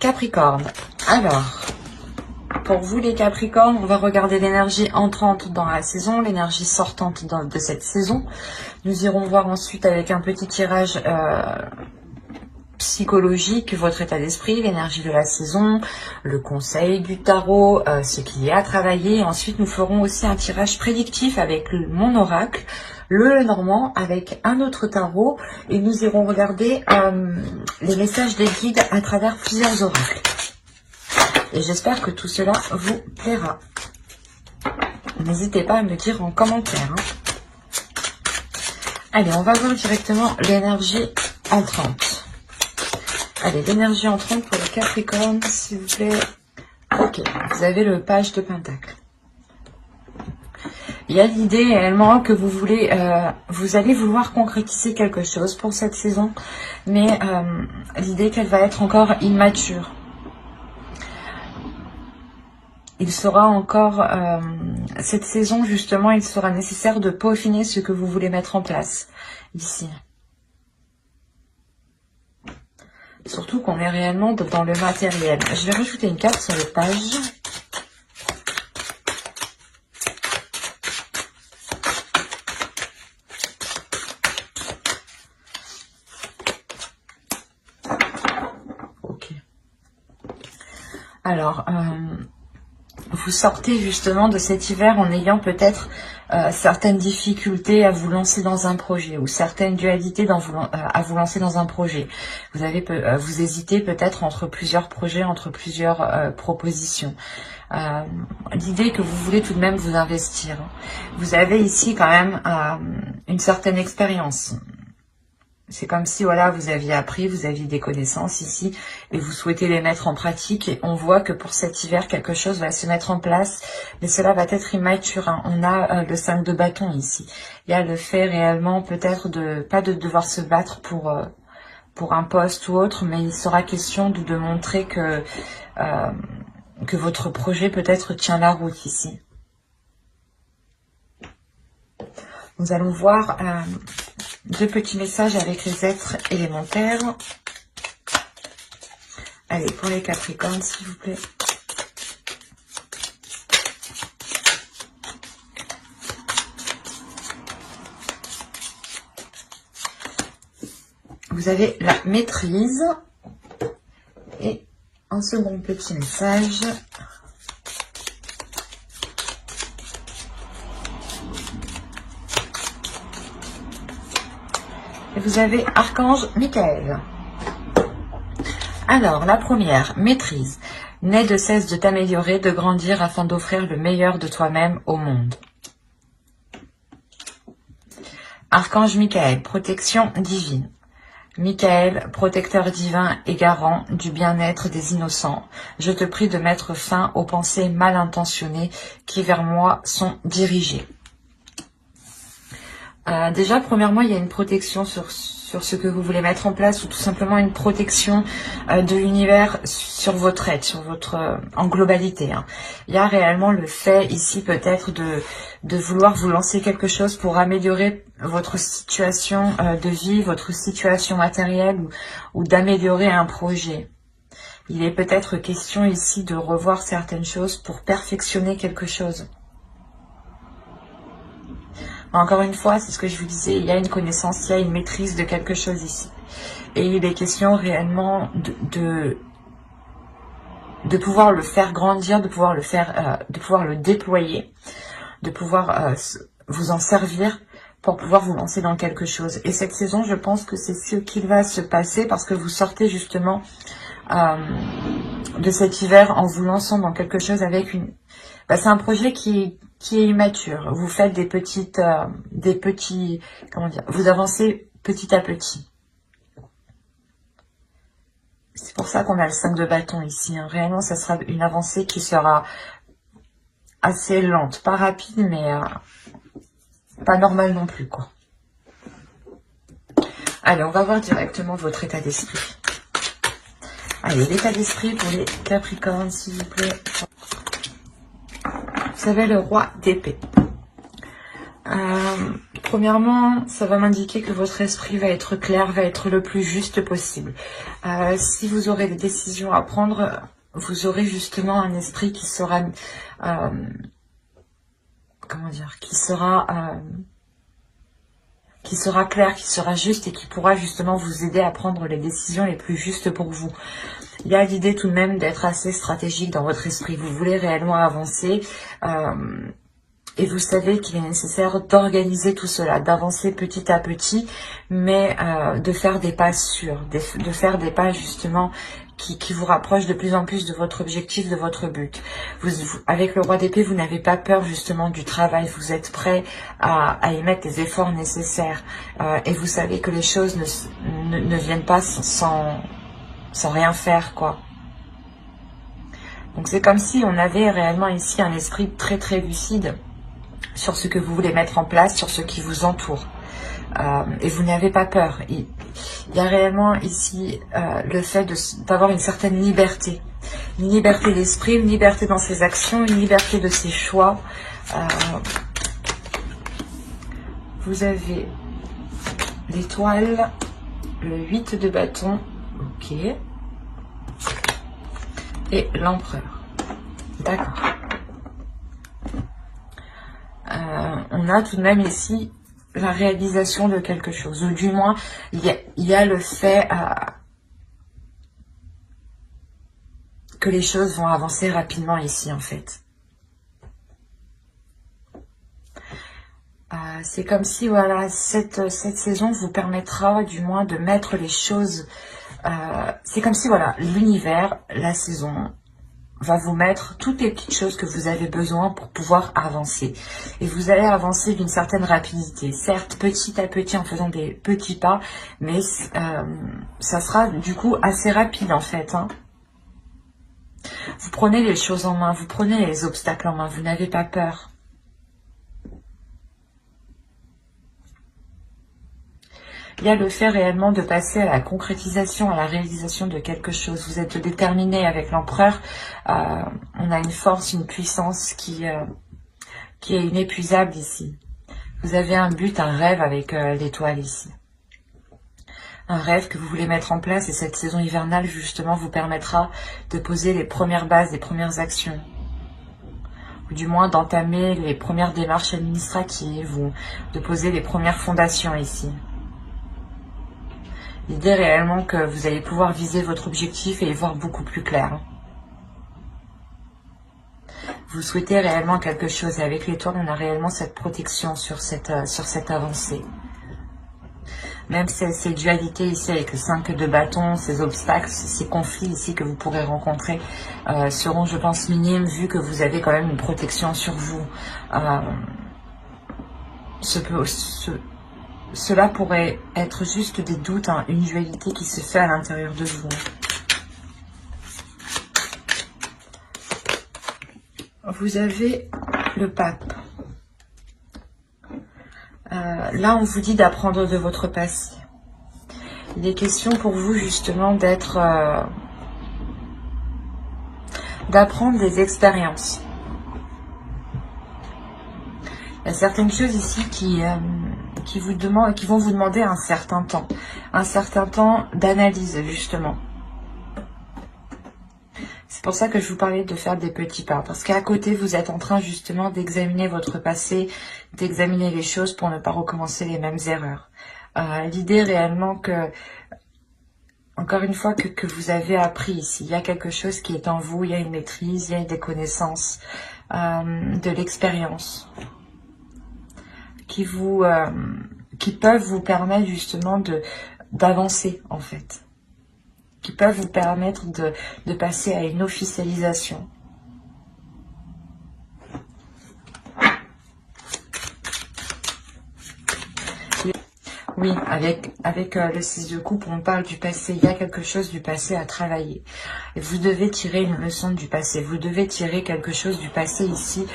Capricorne. Alors, pour vous les Capricornes, on va regarder l'énergie entrante dans la saison, l'énergie sortante de cette saison. Nous irons voir ensuite avec un petit tirage psychologique, votre état d'esprit, l'énergie de la saison, le conseil du tarot, ce qu'il y a à travailler. Ensuite, nous ferons aussi un tirage prédictif avec mon oracle, le Normand, avec un autre tarot. Et nous irons regarder les messages des guides à travers plusieurs oracles. Et j'espère que tout cela vous plaira. N'hésitez pas à me dire en commentaire. Allez, on va voir directement l'énergie entrante. Allez, l'énergie entrante pour le Capricorne, s'il vous plaît. Ok, vous avez le page de Pentacle. Il y a l'idée réellement que vous voulez, vous allez vouloir concrétiser quelque chose pour cette saison, mais l'idée qu'elle va être encore immature. Il sera encore, cette saison justement, il sera nécessaire de peaufiner ce que vous voulez mettre en place ici. Surtout qu'on est réellement dans le matériel. Je vais rajouter une carte sur les pages. Ok. Alors, vous sortez justement de cet hiver en ayant peut-être certaines difficultés à vous lancer dans un projet ou certaines dualités à vous lancer dans un projet. Vous hésitez peut-être entre plusieurs projets, entre plusieurs propositions. L'idée que vous voulez tout de même vous investir. Vous avez ici quand même une certaine expérience. C'est comme si voilà, vous aviez appris, vous aviez des connaissances ici et vous souhaitez les mettre en pratique. Et on voit que pour cet hiver, quelque chose va se mettre en place, mais cela va être immature. Hein. On a le 5 de bâton ici. Il y a le fait réellement peut-être pas de devoir se battre pour un poste ou autre, mais il sera question de montrer que votre projet peut-être tient la route ici. Nous allons voir deux petits messages avec les êtres élémentaires. Allez, pour les Capricornes, s'il vous plaît. Vous avez la maîtrise. Et un second petit message. Et vous avez Archange Michael. Alors, la première, maîtrise. N'aie de cesse de t'améliorer, de grandir afin d'offrir le meilleur de toi-même au monde. Archange Michael, protection divine. Michael, protecteur divin et garant du bien-être des innocents, je te prie de mettre fin aux pensées mal intentionnées qui vers moi sont dirigées. Déjà, premièrement, il y a une protection sur ce que vous voulez mettre en place ou tout simplement une protection de l'univers sur votre aide, sur votre en globalité. Hein. Il y a réellement le fait ici peut-être de vouloir vous lancer quelque chose pour améliorer votre situation de vie, votre situation matérielle ou d'améliorer un projet. Il est peut-être question ici de revoir certaines choses pour perfectionner quelque chose. Encore une fois, c'est ce que je vous disais, il y a une connaissance, il y a une maîtrise de quelque chose ici. Et il est question réellement de pouvoir le faire grandir, de pouvoir le déployer, de pouvoir vous en servir pour pouvoir vous lancer dans quelque chose. Et cette saison, je pense que c'est ce qu'il va se passer parce que vous sortez justement de cet hiver en vous lançant dans quelque chose avec une... c'est un projet qui est immature. Vous faites comment dire, vous avancez petit à petit. C'est pour ça qu'on a le 5 de bâton ici. Hein. Réellement, ça sera une avancée qui sera assez lente. Pas rapide, mais pas normale non plus, quoi. Allez, on va voir directement votre état d'esprit. Allez, l'état d'esprit pour les Capricornes, s'il vous plaît. Vous avez le roi d'épée. Premièrement, ça va m'indiquer que votre esprit va être clair, va être le plus juste possible. Si vous aurez des décisions à prendre, vous aurez justement un esprit qui sera, comment dire, qui sera clair, qui sera juste et qui pourra justement vous aider à prendre les décisions les plus justes pour vous. Il y a l'idée tout de même d'être assez stratégique dans votre esprit. Vous voulez réellement avancer et vous savez qu'il est nécessaire d'organiser tout cela, d'avancer petit à petit, mais de faire des pas sûrs, de faire des pas justement qui vous rapprochent de plus en plus de votre objectif, de votre but. Avec le roi d'épée, vous n'avez pas peur justement du travail, vous êtes prêt à y mettre les efforts nécessaires et vous savez que les choses ne viennent pas sans rien faire, quoi. Donc c'est comme si on avait réellement ici un esprit très très lucide sur ce que vous voulez mettre en place, sur ce qui vous entoure. Et vous n'avez pas peur. Il y a réellement ici le fait d'avoir une certaine liberté. Une liberté d'esprit, une liberté dans ses actions, une liberté de ses choix. Vous avez l'étoile, le 8 de bâton, ok, et l'empereur. D'accord. On a tout de même ici la réalisation de quelque chose, ou du moins il y a le fait que les choses vont avancer rapidement ici en fait. C'est comme si voilà cette saison vous permettra du moins de mettre les choses, c'est comme si voilà l'univers, la saison va vous mettre toutes les petites choses que vous avez besoin pour pouvoir avancer. Et vous allez avancer d'une certaine rapidité. Certes, petit à petit, en faisant des petits pas, mais ça sera du coup assez rapide en fait. Hein. Vous prenez les choses en main, vous prenez les obstacles en main, vous n'avez pas peur. Il y a le fait réellement de passer à la concrétisation, à la réalisation de quelque chose. Vous êtes déterminé avec l'empereur. On a une force, une puissance qui est inépuisable ici. Vous avez un but, un rêve avec l'étoile ici. Un rêve que vous voulez mettre en place et cette saison hivernale justement vous permettra de poser les premières bases, les premières actions. Ou du moins d'entamer les premières démarches administratives ou de poser les premières fondations ici. L'idée réellement que vous allez pouvoir viser votre objectif et y voir beaucoup plus clair. Vous souhaitez réellement quelque chose et avec l'étoile, on a réellement cette protection sur cette avancée. Même ces dualités ici avec le 5 de bâton, ces obstacles, ces conflits ici que vous pourrez rencontrer seront, je pense, minimes vu que vous avez quand même une protection sur vous. Cela pourrait être juste des doutes, hein, une dualité qui se fait à l'intérieur de vous. Vous avez le pape. Là, on vous dit d'apprendre de votre passé. Il est question pour vous justement d'apprendre des expériences. Il y a certaines choses ici qui vont vous demander un certain temps d'analyse justement. C'est pour ça que je vous parlais de faire des petits pas, parce qu'à côté vous êtes en train justement d'examiner votre passé, d'examiner les choses pour ne pas recommencer les mêmes erreurs. L'idée réellement que, encore une fois, que vous avez appris ici, il y a quelque chose qui est en vous, il y a une maîtrise, il y a des connaissances, de l'expérience, qui peuvent vous permettre justement d'avancer en fait, qui peuvent vous permettre de passer à une officialisation. Oui, avec le 6 de coupe, on parle du passé. Il y a quelque chose du passé à travailler. Et vous devez tirer une leçon du passé. Vous devez tirer quelque chose du passé ici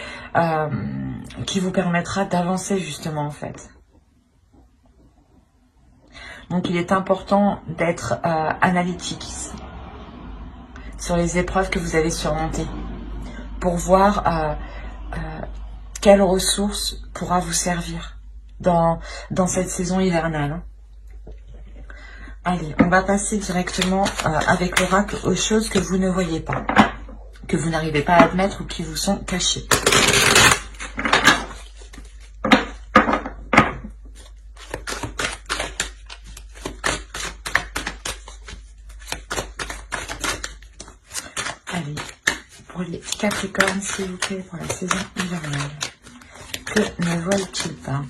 qui vous permettra d'avancer justement en fait. Donc il est important d'être analytique ici sur les épreuves que vous avez surmontées pour voir quelle ressource pourra vous servir dans cette saison hivernale. Hein. Allez, on va passer directement avec l'oracle aux choses que vous ne voyez pas, que vous n'arrivez pas à admettre ou qui vous sont cachées. Allez, pour les Capricornes, s'il vous plaît, pour la saison hivernale. Que ne voient-ils pas?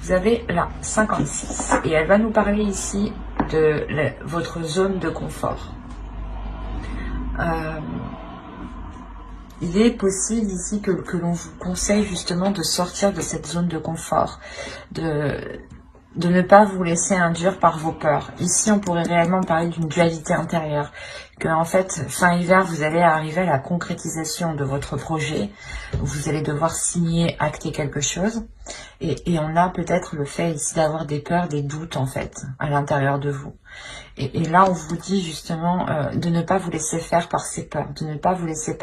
Vous avez la 56 et elle va nous parler ici de votre zone de confort. Il est possible ici que l'on vous conseille justement de sortir de cette zone de confort, de ne pas vous laisser induire par vos peurs. Ici, on pourrait réellement parler d'une dualité intérieure, que en fait, fin hiver, vous allez arriver à la concrétisation de votre projet, vous allez devoir signer, acter quelque chose, et on a peut-être le fait ici d'avoir des peurs, des doutes en fait, à l'intérieur de vous. Et là, on vous dit justement de ne pas vous laisser faire par ces peurs, de ne pas vous laisser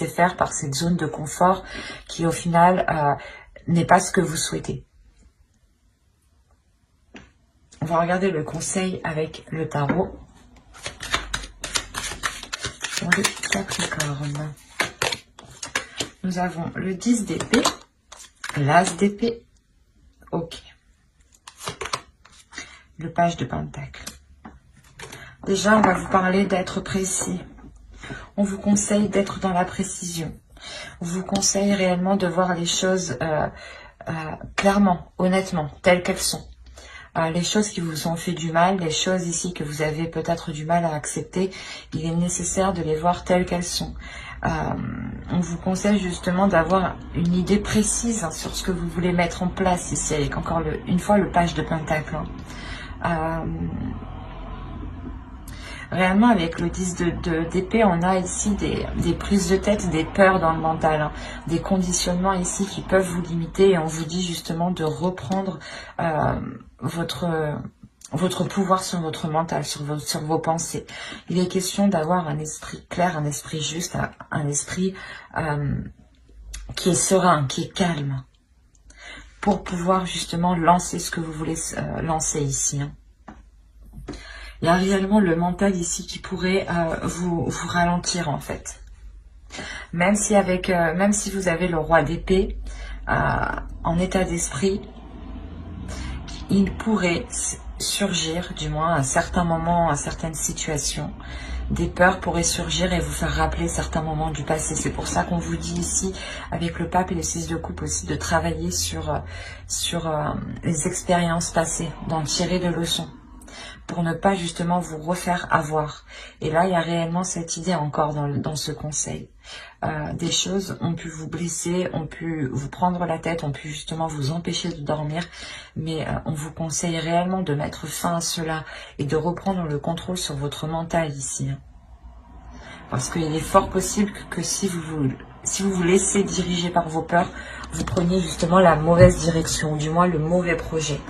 faire par cette zone de confort qui, au final, n'est pas ce que vous souhaitez. On va regarder le conseil avec le tarot pour les Capricornes. Nous avons le 10 d'épée, l'as d'épée, ok. Le page de pentacle. Déjà, on va vous parler d'être précis. On vous conseille d'être dans la précision. On vous conseille réellement de voir les choses clairement, honnêtement, telles qu'elles sont. Les choses qui vous ont fait du mal, les choses ici que vous avez peut-être du mal à accepter, il est nécessaire de les voir telles qu'elles sont. On vous conseille justement d'avoir une idée précise sur ce que vous voulez mettre en place ici, avec encore une fois le page de pentacle. Réellement, avec le 10 d'épée, on a ici des prises de tête, des peurs dans le mental, hein, des conditionnements ici qui peuvent vous limiter, et on vous dit justement de reprendre votre pouvoir sur votre mental, sur vos pensées. Il est question d'avoir un esprit clair, un esprit juste, un esprit qui est serein, qui est calme, pour pouvoir justement lancer ce que vous voulez lancer ici. Hein. Il y a réellement le mental ici qui pourrait vous ralentir en fait. Même si vous avez le roi d'épée en état d'esprit, il pourrait surgir, du moins à certains moments, à certaines situations, des peurs pourraient surgir et vous faire rappeler certains moments du passé. C'est pour ça qu'on vous dit ici, avec le pape et le 6 de coupe aussi, de travailler sur les expériences passées, d'en tirer des leçons, pour ne pas justement vous refaire avoir. Et là, il y a réellement cette idée encore dans ce conseil. Des choses ont pu vous blesser, ont pu vous prendre la tête, ont pu justement vous empêcher de dormir, mais on vous conseille réellement de mettre fin à cela et de reprendre le contrôle sur votre mental ici. Parce qu'il est fort possible que si vous vous laissez diriger par vos peurs, vous preniez justement la mauvaise direction, ou du moins le mauvais projet.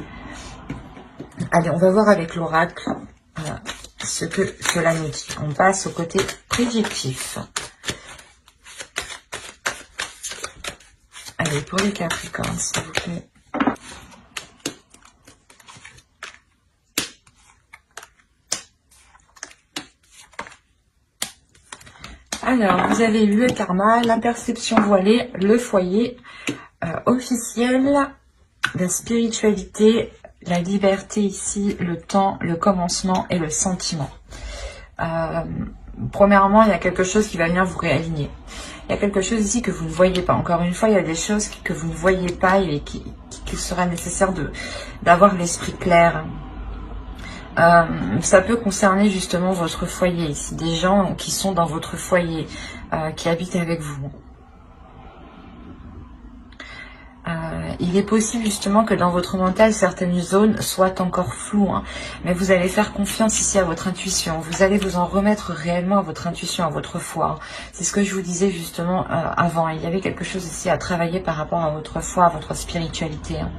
Allez, on va voir avec l'oracle ce que cela nous dit. On passe au côté prédictif. Allez, pour les Capricornes, s'il vous plaît. Alors, vous avez eu le karma, la perception voilée, le foyer officiel, la spiritualité, la liberté ici, le temps, le commencement et le sentiment. Premièrement, il y a quelque chose qui va venir vous réaligner. Il y a quelque chose ici que vous ne voyez pas. Encore une fois, il y a des choses que vous ne voyez pas et qu'il sera nécessaire d'avoir l'esprit clair. Ça peut concerner justement votre foyer ici. Des gens qui sont dans votre foyer, qui habitent avec vous. Il est possible justement que dans votre mental, certaines zones soient encore floues, hein, mais vous allez faire confiance ici à votre intuition. Vous allez vous en remettre réellement à votre intuition, à votre foi. Hein. C'est ce que je vous disais justement avant. Il y avait quelque chose ici à travailler par rapport à votre foi, à votre spiritualité. Hein.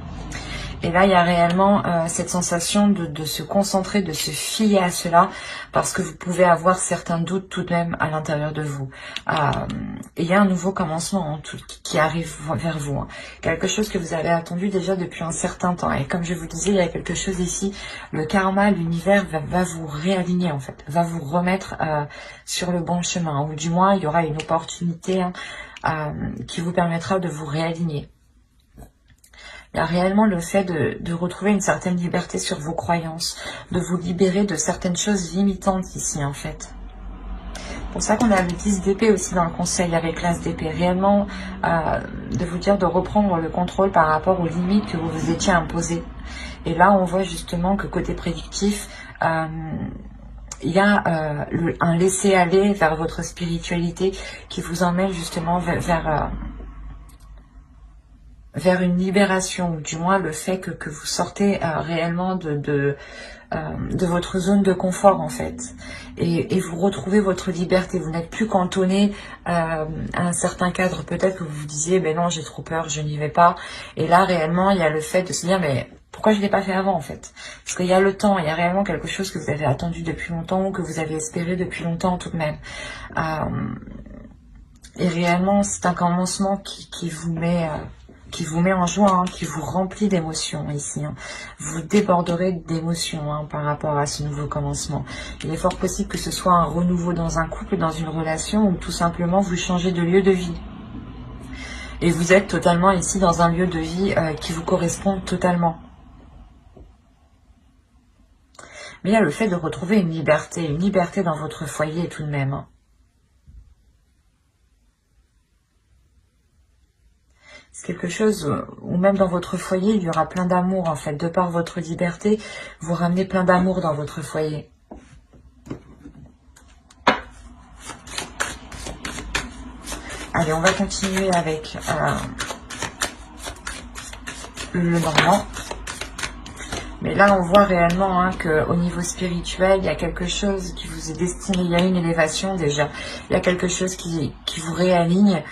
Et là, il y a réellement cette sensation de se concentrer, de se fier à cela, parce que vous pouvez avoir certains doutes tout de même à l'intérieur de vous. Et il y a un nouveau commencement qui arrive vers vous. Quelque chose que vous avez attendu déjà depuis un certain temps. Et comme je vous disais, il y a quelque chose ici, le karma, l'univers va vous réaligner en fait, va vous remettre sur le bon chemin. Ou du moins, il y aura une opportunité qui vous permettra de vous réaligner. Il y a réellement le fait de retrouver une certaine liberté sur vos croyances, de vous libérer de certaines choses limitantes ici en fait. C'est pour ça qu'on a le 10 d'épée aussi dans le conseil avec l'as d'épée. Réellement, de vous dire de reprendre le contrôle par rapport aux limites que vous vous étiez imposées. Et là, on voit justement que côté prédictif, il y a un laisser-aller vers votre spiritualité qui vous emmène justement vers une libération, ou du moins le fait que vous sortez réellement de votre zone de confort en fait, et vous retrouvez votre liberté. Vous n'êtes plus cantonné à un certain cadre. Peut-être que vous vous disiez, ben non, j'ai trop peur, je n'y vais pas. Et là réellement, il y a le fait de se dire, mais pourquoi je ne l'ai pas fait avant en fait? Parce qu'il y a le temps, il y a réellement quelque chose que vous avez attendu depuis longtemps, ou que vous avez espéré depuis longtemps tout de même. Et réellement, c'est un commencement qui vous met en joie, qui vous remplit d'émotions ici. Vous déborderez d'émotions par rapport à ce nouveau commencement. Il est fort possible que ce soit un renouveau dans un couple, dans une relation, ou tout simplement vous changez de lieu de vie. Et vous êtes totalement ici dans un lieu de vie qui vous correspond totalement. Mais il y a le fait de retrouver une liberté dans votre foyer tout de même. C'est quelque chose où même dans votre foyer, il y aura plein d'amour en fait. De par votre liberté, vous ramenez plein d'amour dans votre foyer. Allez, on va continuer avec le Normand. Mais là, on voit réellement qu'au niveau spirituel, il y a quelque chose qui vous est destiné. Il y a une élévation déjà. Il y a quelque chose qui vous réaligne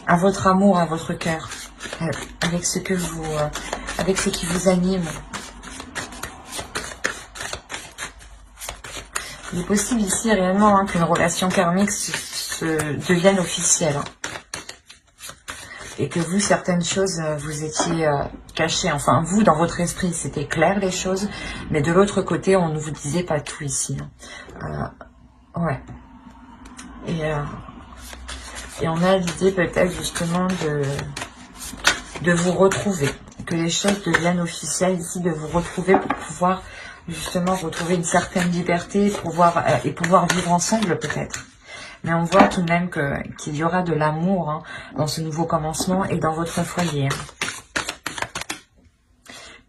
à votre amour, à votre cœur, avec ce qui vous anime. Il est possible ici réellement qu'une relation karmique devienne officielle. Et que vous, certaines choses, vous étiez cachées. Enfin, vous, dans votre esprit, c'était clair les choses. Mais de l'autre côté, on ne vous disait pas tout ici. Ouais. Et on a l'idée peut-être justement de vous retrouver. Que les choses deviennent officielles ici, de vous retrouver pour pouvoir justement retrouver une certaine liberté et pouvoir vivre ensemble peut-être. Mais on voit tout de même qu'il y aura de l'amour dans ce nouveau commencement et dans votre foyer.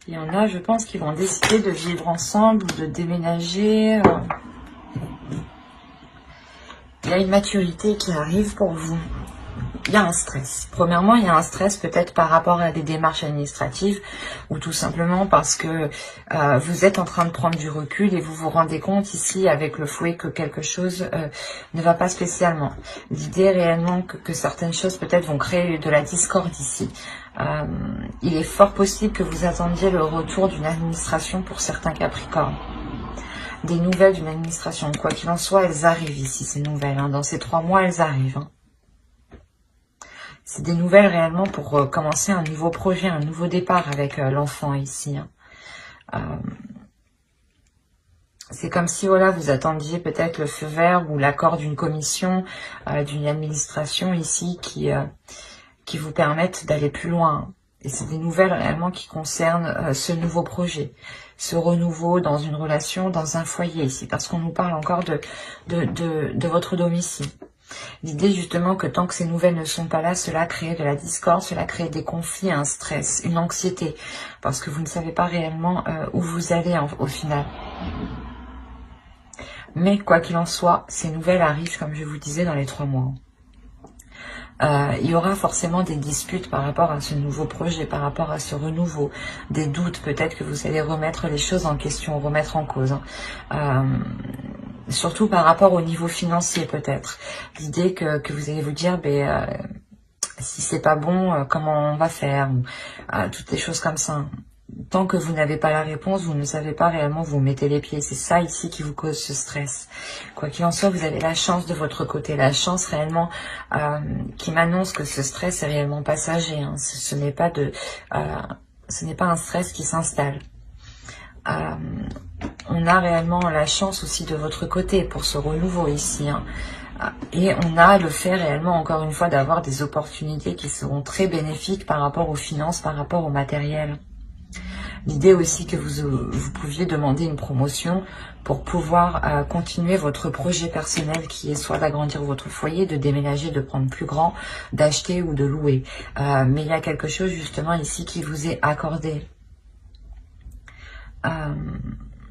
Il y en a, je pense, qui vont décider de vivre ensemble ou de déménager. Il y a une maturité qui arrive pour vous. Il y a un stress. Premièrement, il y a un stress peut-être par rapport à des démarches administratives ou tout simplement parce que vous êtes en train de prendre du recul et vous vous rendez compte ici avec le fouet que quelque chose ne va pas spécialement. L'idée réellement que certaines choses peut-être vont créer de la discorde ici. Il est fort possible que vous attendiez le retour d'une administration pour certains Capricornes. Des nouvelles d'une administration. Quoi qu'il en soit, elles arrivent ici, ces nouvelles. Dans ces 3 mois, elles arrivent. C'est des nouvelles réellement pour commencer un nouveau projet, un nouveau départ avec l'enfant ici. C'est comme si voilà, vous attendiez peut-être le feu vert ou l'accord d'une commission, d'une administration ici qui vous permettent d'aller plus loin. Et c'est des nouvelles réellement qui concernent ce nouveau projet, ce renouveau dans une relation, dans un foyer ici, parce qu'on nous parle encore de votre domicile. L'idée justement que tant que ces nouvelles ne sont pas là, cela crée de la discorde, cela crée des conflits, un stress, une anxiété, parce que vous ne savez pas réellement où vous allez au final. Mais quoi qu'il en soit, ces nouvelles arrivent, comme je vous disais, dans les 3 mois. Il y aura forcément des disputes par rapport à ce nouveau projet, par rapport à ce renouveau, des doutes, peut-être que vous allez remettre les choses en question, remettre en cause. Surtout par rapport au niveau financier peut-être. L'idée que vous allez vous dire, Si c'est pas bon, comment on va faire, ou, toutes les choses comme ça. Tant que vous n'avez pas la réponse, vous ne savez pas réellement où vous mettez les pieds. C'est ça ici qui vous cause ce stress. Quoi qu'il en soit, vous avez la chance de votre côté. La chance réellement qui m'annonce que ce stress est réellement passager. Hein. Ce n'est pas un stress qui s'installe. On a réellement la chance aussi de votre côté pour ce renouveau ici. Hein. Et on a le fait réellement, encore une fois, d'avoir des opportunités qui seront très bénéfiques par rapport aux finances, par rapport au matériel. L'idée aussi que vous pouviez demander une promotion pour pouvoir continuer votre projet personnel qui est soit d'agrandir votre foyer, de déménager, de prendre plus grand, d'acheter ou de louer. Mais il y a quelque chose justement ici qui vous est accordé.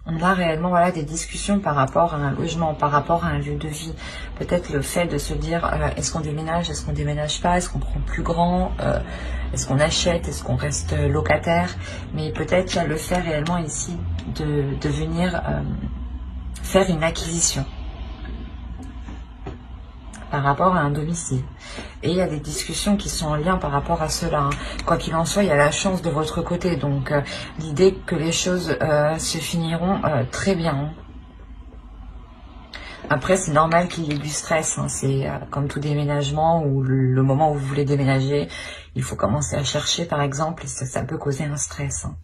On a réellement voilà, des discussions par rapport à un logement, par rapport à un lieu de vie. Peut-être le fait de se dire, est-ce qu'on déménage, est-ce qu'on déménage pas, est-ce qu'on prend plus grand, est-ce qu'on achète, est-ce qu'on reste locataire. Mais peut-être qu'il y a le fait réellement ici de venir faire une acquisition par rapport à un domicile. Et il y a des discussions qui sont en lien par rapport à cela. Hein. Quoi qu'il en soit, il y a la chance de votre côté. Donc, l'idée que les choses se finiront très bien. Hein. Après, c'est normal qu'il y ait du stress. Hein. C'est comme tout déménagement ou le moment où vous voulez déménager, il faut commencer à chercher, par exemple, et ça peut causer un stress. Hein.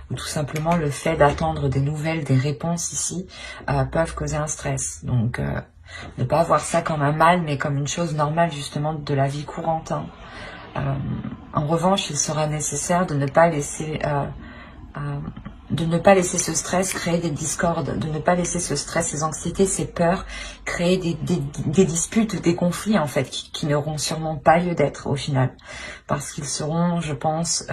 Ou tout simplement le fait d'attendre des nouvelles, des réponses ici, peuvent causer un stress. Donc, ne pas voir ça comme un mal, mais comme une chose normale justement de la vie courante. Hein. En revanche, il sera nécessaire de ne pas laisser ce stress créer des discordes, de ne pas laisser ce stress, ces anxiétés, ces peurs créer des disputes, des conflits en fait, qui n'auront sûrement pas lieu d'être au final, parce qu'ils seront, je pense,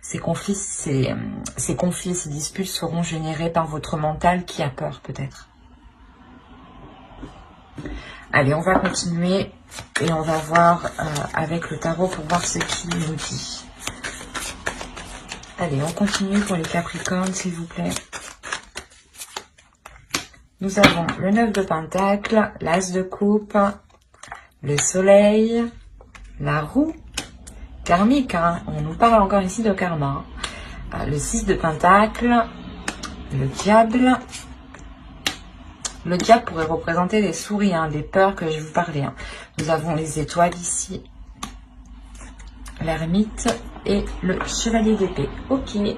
ces conflits, ces disputes seront générés par votre mental qui a peur peut-être. Allez, on va continuer et on va voir avec le tarot pour voir ce qu'il nous dit. Allez, on continue pour les Capricornes, s'il vous plaît. Nous avons le 9 de Pentacle, l'As de Coupe, le Soleil, la Roue, karmique, hein, on nous parle encore ici de karma. Hein. Le 6 de Pentacle, le Diable. Le diable pourrait représenter les souris, hein, des peurs que je vous parlais. Hein. Nous avons les étoiles ici, l'ermite et le chevalier d'épée. Ok. Il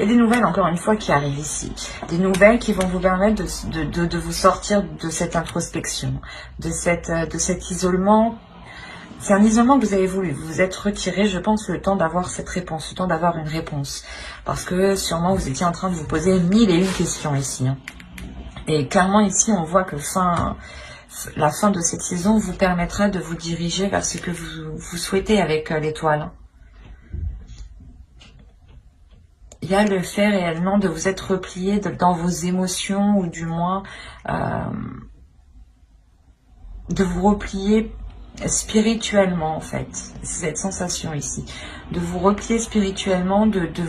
y a des nouvelles, encore une fois, qui arrivent ici. Des nouvelles qui vont vous permettre de vous sortir de cette introspection, de cet isolement. C'est un isolement que vous avez voulu. Vous vous êtes retiré, je pense, le temps d'avoir cette réponse, le temps d'avoir une réponse. Parce que sûrement, vous étiez en train de vous poser 1001 questions ici. Hein. Et clairement, ici, on voit que la fin de cette saison vous permettra de vous diriger vers ce que vous souhaitez avec l'étoile. Il y a le fait réellement de vous être replié dans vos émotions, ou du moins de vous replier spirituellement, en fait. C'est cette sensation ici. De vous replier spirituellement, de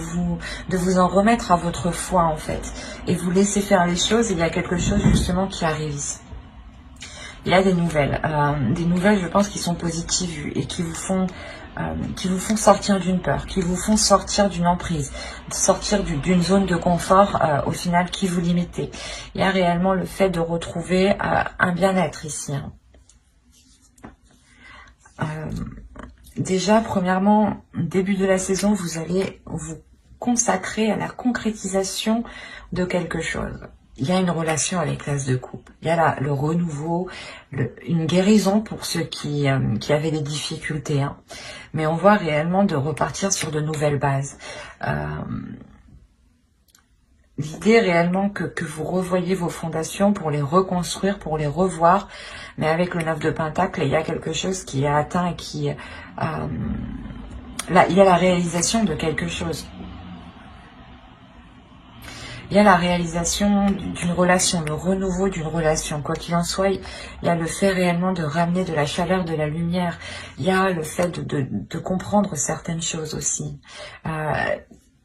vous en remettre à votre foi, en fait. Et vous laisser faire les choses, et il y a quelque chose, justement, qui arrive ici. Il y a des nouvelles, je pense, qui sont positives et qui vous font sortir d'une peur, qui vous font sortir d'une emprise, sortir d'une zone de confort, au final, qui vous limitait. Il y a réellement le fait de retrouver un bien-être ici. Hein. Déjà, premièrement, début de la saison, vous allez vous consacrer à la concrétisation de quelque chose. Il y a une relation avec l'As de Coupe. Il y a le renouveau, une guérison pour ceux qui avaient des difficultés. Hein. Mais on voit réellement de repartir sur de nouvelles bases. L'idée réellement que vous revoyez vos fondations pour les reconstruire, pour les revoir. Mais avec le 9 de Pentacle, il y a quelque chose qui est atteint et qui... là, il y a la réalisation de quelque chose. Il y a la réalisation d'une relation, le renouveau d'une relation. Quoi qu'il en soit, il y a le fait réellement de ramener de la chaleur, de la lumière. Il y a le fait de comprendre certaines choses aussi.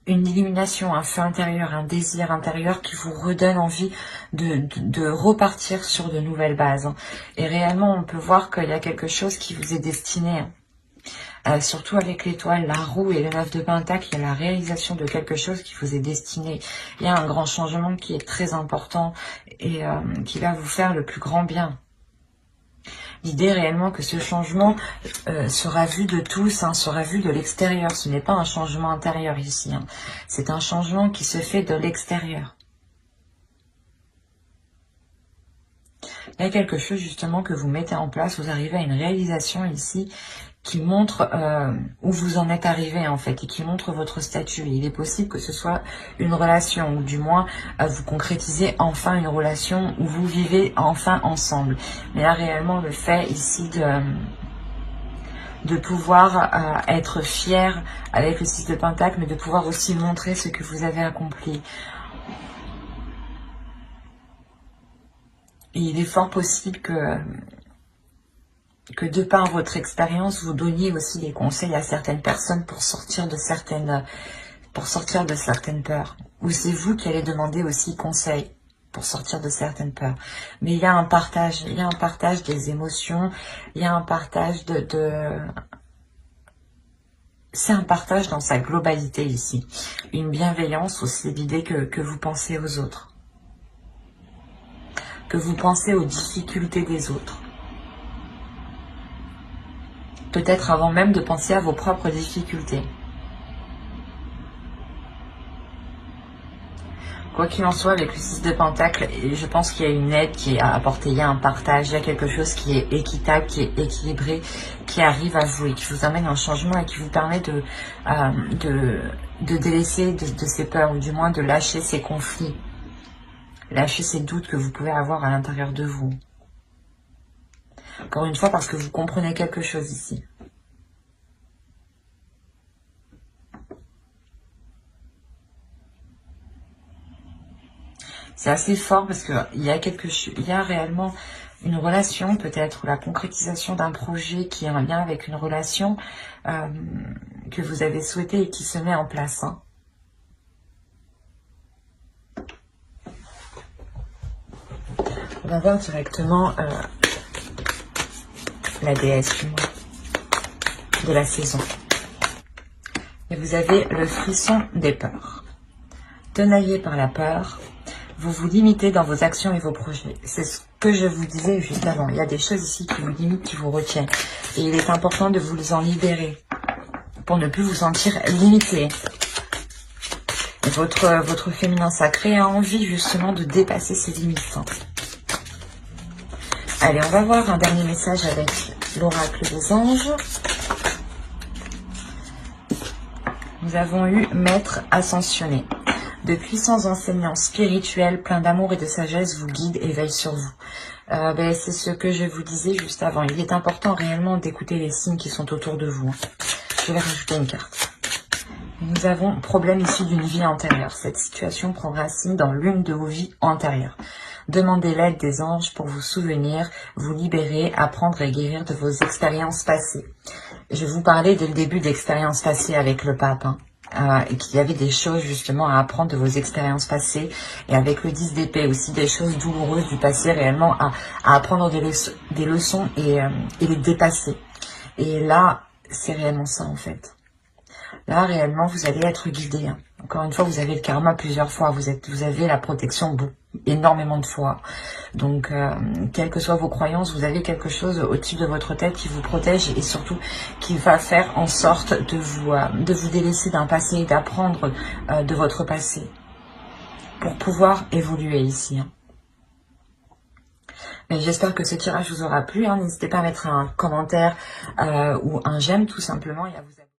Une illumination, un feu intérieur, un désir intérieur qui vous redonne envie de repartir sur de nouvelles bases. Et réellement, on peut voir qu'il y a quelque chose qui vous est destiné. surtout avec l'étoile, la roue et le 9 de Pentacle, il y a la réalisation de quelque chose qui vous est destiné. Il y a un grand changement qui est très important et qui va vous faire le plus grand bien. L'idée réellement que ce changement sera vu de tous, hein, sera vu de l'extérieur. Ce n'est pas un changement intérieur ici. Hein. C'est un changement qui se fait de l'extérieur. Il y a quelque chose justement que vous mettez en place. Vous arrivez à une réalisation ici qui montre où vous en êtes arrivé en fait et qui montre votre statut. Il est possible que ce soit une relation ou du moins vous concrétisez enfin une relation où vous vivez enfin ensemble. Mais là réellement le fait ici de pouvoir être fier avec le 6 de Pentacle, mais de pouvoir aussi montrer ce que vous avez accompli. Et il est fort possible que de par votre expérience, vous donniez aussi des conseils à certaines personnes pour sortir de certaines peurs. Ou c'est vous qui allez demander aussi conseil pour sortir de certaines peurs. Mais il y a un partage des émotions, il y a un partage c'est un partage dans sa globalité ici. Une bienveillance aussi, l'idée que vous pensez aux autres. Que vous pensez aux difficultés des autres. Peut-être avant même de penser à vos propres difficultés. Quoi qu'il en soit, avec le 6 de Pentacle, je pense qu'il y a une aide qui est à apporter, il y a un partage, il y a quelque chose qui est équitable, qui est équilibré, qui arrive à vous et qui vous amène un changement et qui vous permet de délaisser de ces peurs, ou du moins de lâcher ces conflits, lâcher ces doutes que vous pouvez avoir à l'intérieur de vous. Encore une fois, parce que vous comprenez quelque chose ici. C'est assez fort parce que il y a réellement une relation peut-être, ou la concrétisation d'un projet qui est en lien avec une relation que vous avez souhaité et qui se met en place. Hein. On va voir directement la déesse du mois, de la saison. Et vous avez le frisson des peurs. Tenaillé par la peur, vous vous limitez dans vos actions et vos projets. C'est ce que je vous disais juste avant. Il y a des choses ici qui vous limitent, qui vous retiennent. Et il est important de vous en libérer pour ne plus vous sentir limité. Et votre féminin sacré a envie justement de dépasser ses limites. Allez, on va voir un dernier message avec l'oracle des anges. Nous avons eu Maître ascensionné. De puissants enseignants spirituels, pleins d'amour et de sagesse, vous guident et veillent sur vous. C'est ce que je vous disais juste avant. Il est important réellement d'écouter les signes qui sont autour de vous. Je vais rajouter une carte. Nous avons problème issu d'une vie antérieure. Cette situation prend racine dans l'une de vos vies antérieures. Demandez l'aide des anges pour vous souvenir, vous libérer, apprendre et guérir de vos expériences passées. Je vous parlais dès le début d'expériences passées avec le pape, et qu'il y avait des choses justement à apprendre de vos expériences passées, et avec le 10 d'épée aussi des choses douloureuses du passé réellement à apprendre des leçons et les dépasser. Et là, c'est réellement ça en fait. Là, réellement, vous allez être guidé. Hein. Encore une fois, vous avez le karma plusieurs fois. Vous avez la protection énormément de fois. Donc, quelles que soient vos croyances, vous avez quelque chose au-dessus de votre tête qui vous protège et surtout qui va faire en sorte de vous délaisser d'un passé et d'apprendre de votre passé pour pouvoir évoluer ici. Hein. Mais j'espère que ce tirage vous aura plu. Hein. N'hésitez pas à mettre un commentaire ou un j'aime tout simplement et à vous abonner.